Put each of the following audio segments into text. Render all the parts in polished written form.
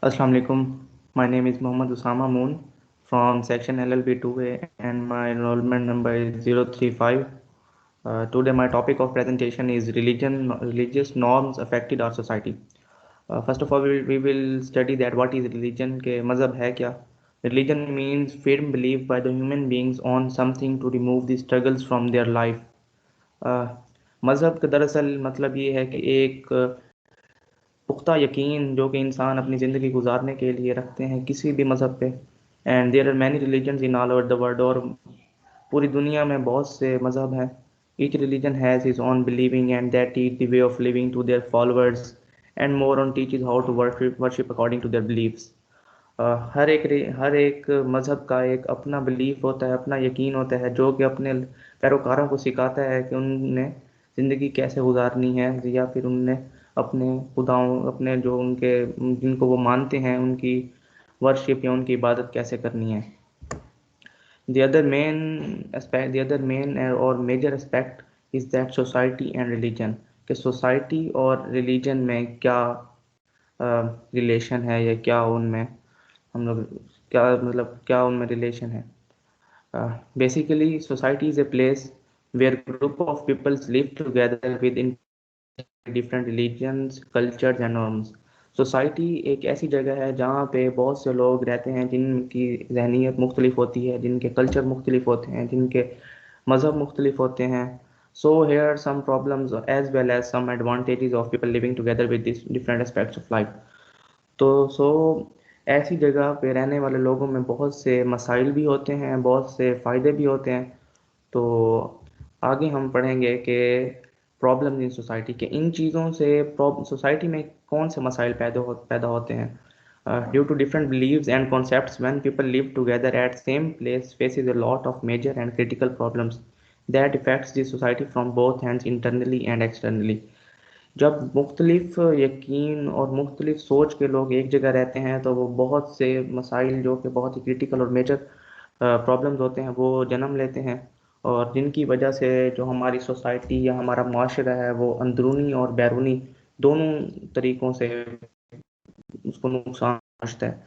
Assalamu alaikum. My name is Mohammad Usama Moon from section LLB 2A and my enrollment number is 035. Today my topic of presentation is religious norms affected our society. First of all, we will study that what is religion के मज़हब है क्या. Religion means firm belief by the human beings on something to remove the struggles from their life. Uh, मज़हब का दरअसल मतलब ये है कि एक पुख्ता यकीन जो कि इंसान अपनी ज़िंदगी गुजारने के लिए रखते हैं किसी भी मज़हब पे. And there are many religions in all over the world, और पूरी दुनिया में बहुत से मज़हब हैं. Each religion has his own believing and that teach the way of living to their followers and moreover teaches how to worship according to their beliefs. हर एक मज़हब का एक अपना बिलीफ होता है, अपना यकीन होता है जो कि अपने पैरोकारों को सिखाता है कि उन्हें ज़िंदगी कैसे गुजारनी है, या फिर उन्हें अपने खुदाओं, अपने जो उनके जिनको वो मानते हैं, उनकी वर्शिप या उनकी इबादत कैसे करनी है. The other main और major aspect is that society and religion, कि सोसाइटी और रिलीजन में क्या रिलेशन है, या क्या उनमें हम लोग क्या मतलब क्या उनमें रिलेशन है. Basically, society is a place where group of peoples live together with different religions, cultures and norms. Society एक ऐसी जगह है जहाँ पे बहुत से लोग रहते हैं जिनकी जहनीत मुख्तलिफ होती है, जिनके कल्चर मुख्तलिफ होते हैं, जिनके मज़हब मुख्तलिफ होते हैं. So here are some problems as well as some advantages of people living together with these different aspects of life. तो ऐसी जगह पे रहने वाले लोगों में बहुत से मसाइल भी होते हैं, बहुत से फ़ायदे भी होते हैं. तो आगे हम पढ़ेंगे कि प्रॉब्लम इन सोसाइटी के इन चीज़ों से सोसाइटी में कौन से मसाइल पैदा होते हैं. Due to different believes and concepts when people live together at same place faces a lot of major and critical problems that effects the society from both hands internally and externally. जब मुख्तलिफ यकीन और मुख्तलिफ सोच के लोग एक जगह रहते हैं तो वो बहुत से मसाइल जो कि बहुत ही क्रिटिकल और मेजर प्रॉब्लम्स होते हैं वो जन्म लेते हैं, और जिनकी वजह से जो हमारी सोसाइटी या हमारा माशरा है वो अंदरूनी और बैरूनी दोनों तरीक़ों से उसको नुकसान पहुँचता है.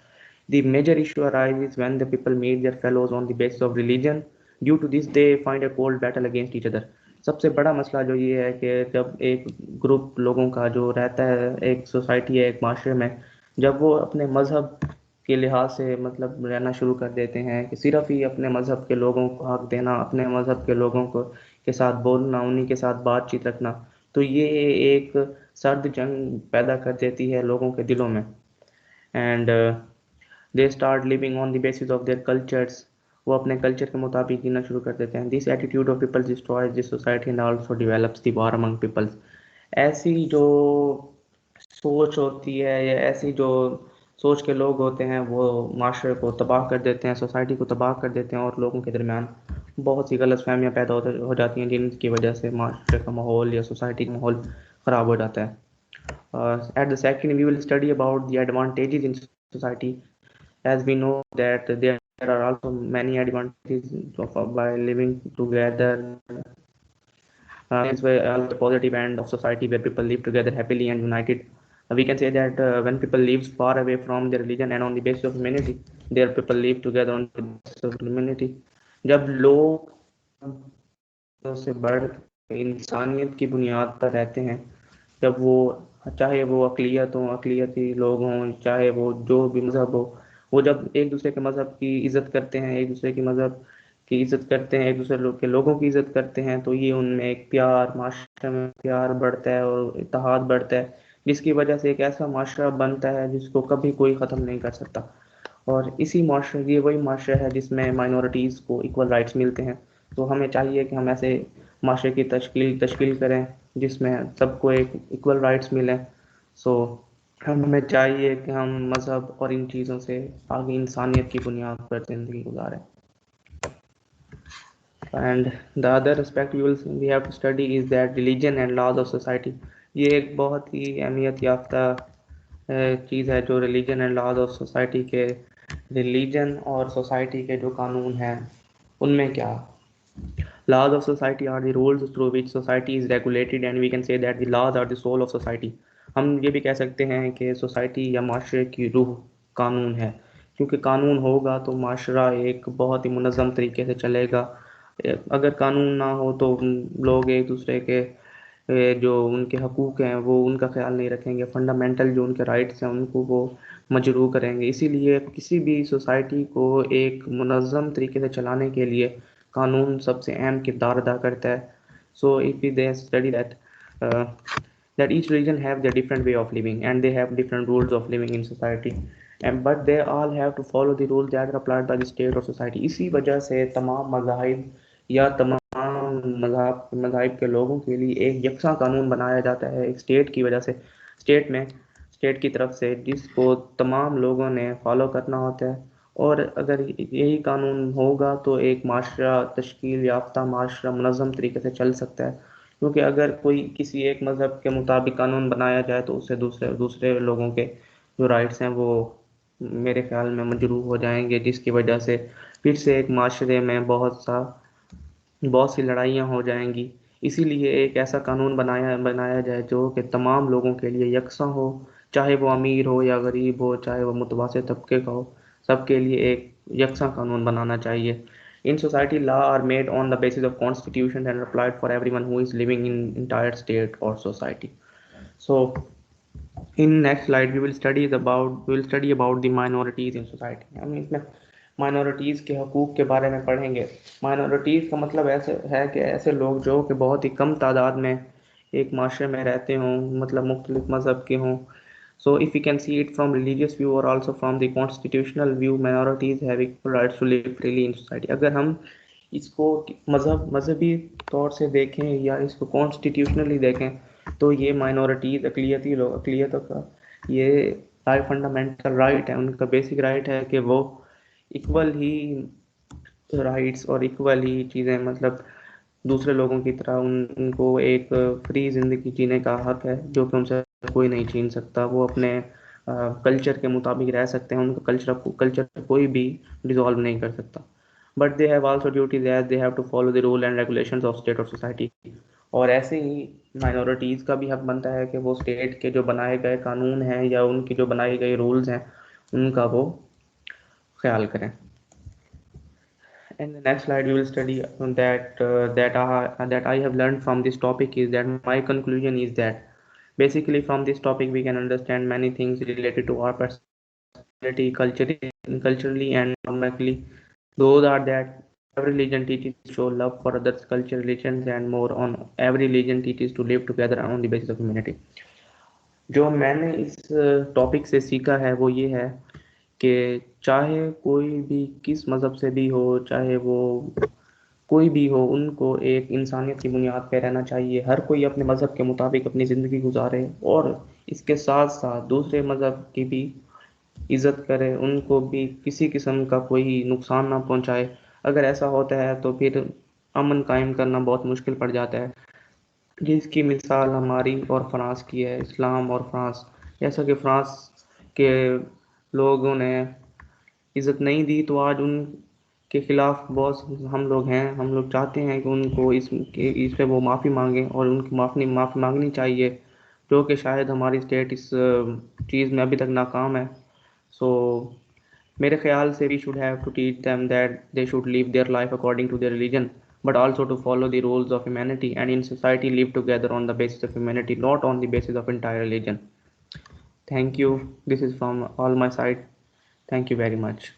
The major issue arises when the people meet their fellows on the basis of religion. Due to this, they find a cold battle against each other. सबसे बड़ा मसला जो ये है कि जब एक ग्रुप लोगों का जो रहता है, एक सोसाइटी है, एक माशरे में, जब वो अपने मज़हब के लिहाज से मतलब रहना शुरू कर देते हैं कि सिर्फ ही अपने मज़हब के लोगों को हक देना, अपने मज़हब के लोगों को के साथ बोलना, उन्हीं के साथ बातचीत रखना, तो ये एक सर्द जंग पैदा कर देती है लोगों के दिलों में. And they start living on the basis of their cultures. वो अपने कल्चर के मुताबिक जीना शुरू कर देते हैं. This attitude of peoples destroys this society and also develops the war among peoples. ऐसी जो सोच होती है या ऐसी जो सोच के लोग होते हैं वो माशरे को तबाह कर देते हैं, सोसाइटी को तबाह कर देते हैं, और लोगों के दरमियान बहुत सी गलत फहमियाँ पैदा हो जाती हैं जिनकी वजह से माशरे का माहौल या सोसाइटी का माहौल ख़राब हो जाता है. At the second, we will study about the advantages in society. As we know that there are also many advantages by living together. Is why all the positive end of society where people live together happily and united. We can say that when people live far away from their religion and on the basis of humanity, there people live together on the basis of humanity. जब लोग से बढ़ इंसानियत की बुनियाद पर रहते हैं, जब वो चाहे वो अकलियती लोग हों, चाहे वो जो भी मज़हब हो, वो जब एक दूसरे के मज़हब की इज़्ज़त करते हैं, एक दूसरे की मज़हब की इज़्ज़त करते हैं, एक दूसरे के लोगों की इज़्ज़त करते हैं, तो ये उनमें एक प्यार, माशरे में प्यार बढ़ता है और इत्तेहाद बढ़ता है, जिसकी वजह से एक ऐसा माशरा बनता है जिसको कभी कोई ख़त्म नहीं कर सकता. और इसी माशरे ये वही माशरा है जिसमें माइनॉरिटीज़ को इक्वल राइट्स मिलते हैं. तो हमें चाहिए कि हम ऐसे माशरे की तश्कील करें जिसमें सबको एक इक्वल राइट्स मिलें. सो हमें चाहिए कि हम मज़हब और इन चीज़ों से आगे इंसानियत की बुनियाद पर ज़िंदगी गुजारें. And the other aspect we have to study is that religion and laws of society. ये एक बहुत ही अहमियत याफ्ता चीज़ है जो religion and laws of society के. रिलीजन और सोसाइटी के जो कानून हैं उनमें क्या. Laws of society are the rules through which society is regulated, and we can say that the laws are the soul of society. हम ये भी कह सकते हैं कि सोसाइटी या माशरे की रूह कानून है, क्योंकि कानून होगा तो माशरा एक बहुत ही मुनज़्ज़म तरीके से चलेगा। अगर कानून ना हो तो लोग एक दूसरे के जो उनके हकूक़ हैं वो उनका ख्याल नहीं रखेंगे, फंडामेंटल जो उनके राइट्स हैं उनको वो मजरूह करेंगे। इसीलिए किसी भी सोसाइटी को एक मुनज़्ज़म तरीके से चलाने के लिए कानून सबसे अहम किरदार अदा करता है। So if they study that each religion have their different way of living and they have different rules of living in society, and but they all have to follow the rules that are applied by the state or society। इसी वजह से तमाम मज़ाहिब या तमाम मज़ाहिब के लोगों के लिए एक यकसा कानून बनाया जाता है एक स्टेट की वजह से, स्टेट की तरफ से, जिसको तमाम लोगों ने फॉलो करना होता है। और अगर यही कानून होगा तो एक माशरा तश्कील याफ्ता माशरा मुनज़्ज़म तरीके से चल सकता है, क्योंकि अगर कोई किसी एक मज़हब के मुताबिक कानून बनाया जाए तो उससे दूसरे दूसरे लोगों के जो राइट्स हैं वो मेरे ख्याल में मजरूह हो जाएंगे, जिसकी वजह से फिर से एक माशरे में बहुत सी लड़ाइयाँ हो जाएंगी। इसीलिए एक ऐसा कानून बनाया बनाया जाए जो कि तमाम लोगों के लिए यकसा हो, चाहे वो अमीर हो या गरीब हो, चाहे वो मुतवसत तबके का हो, सबके लिए एक यकसा कानून बनाना चाहिए। In society, law are made on the basis of constitution and applied for everyone who is living in entire state or society. So, in next slide, we will study about the minorities in society। हम इसमें minorities के हकूक़ के बारे में पढ़ेंगे। minorities का मतलब ऐसे है कि ऐसे लोग जो कि बहुत ही कम तादाद में एक माशरे में रहते हों, मतलब मुख्तलिफ मज़हब के हों। So if we can see it from religious view or also from the constitutional view, minorities have equal rights to live freely in society। अगर हम इसको मजहबी तौर से देखें या इसको कॉन्स्टिट्यूशनली देखें तो ये माइनॉरिटीज़ अकलियती लोग, अकलियतों का ये फंडामेंटल राइट है, उनका बेसिक राइट है कि वो इक्वल ही राइट्स और इक्वल ही चीज़ें, मतलब दूसरे लोगों की तरह उनको एक फ्री ज़िंदगी जीने का हक है जो कि उनसे कोई नहीं छीन सकता। वो अपने कल्चर के मुताबिक रह सकते हैं, उनका कल्चर कोई भी डिसॉल्व नहीं कर सकता। But they have also duties as they have to follow the rule and regulations of state और सोसाइटी। और ऐसे ही माइनॉरिटीज़ का भी हक बनता है कि वो स्टेट के जो बनाए गए कानून हैं या उनकी जो बनाए गए रूल्स हैं उनका वो ख्याल करें। In the next slide, we will study that I have learned from this topic is that my conclusion is that basically from this topic we can understand many things related to our personality, culturally and economically. Those are that every religion teaches to show love for others, culture, religions, and more on every religion teaches to live together on the basis of humanity। जो मैंने इस topic से सीखा है वो ये है कि चाहे कोई भी किस मज़हब से भी हो, चाहे वो कोई भी हो, उनको एक इंसानियत की बुनियाद पे रहना चाहिए। हर कोई अपने मज़हब के मुताबिक अपनी ज़िंदगी गुजारे और इसके साथ साथ दूसरे मज़हब की भी इज़्ज़त करे, उनको भी किसी किस्म का कोई नुकसान ना पहुंचाए। अगर ऐसा होता है तो फिर अमन कायम करना बहुत मुश्किल पड़ जाता है, जिसकी मिसाल हमारी और फ्रांस की है, इस्लाम और फ्रांस। जैसा कि फ्रांस के लोगों ने इज़्ज़त नहीं दी तो आज उनके खिलाफ बहुत हम लोग हैं, हम लोग चाहते हैं कि उनको इस पे वो माफ़ी मांगें और उनकी माफ़ी मांगनी चाहिए, जो कि शायद हमारी स्टेट इस चीज़ में अभी तक नाकाम है। सो मेरे ख्याल से we should have to teach them that they should live their life according to their religion, but also to follow the rules of humanity and in society live together on the basis of humanity, not on the basis of entire religion। Thank you. This is from all my side. Thank you very much.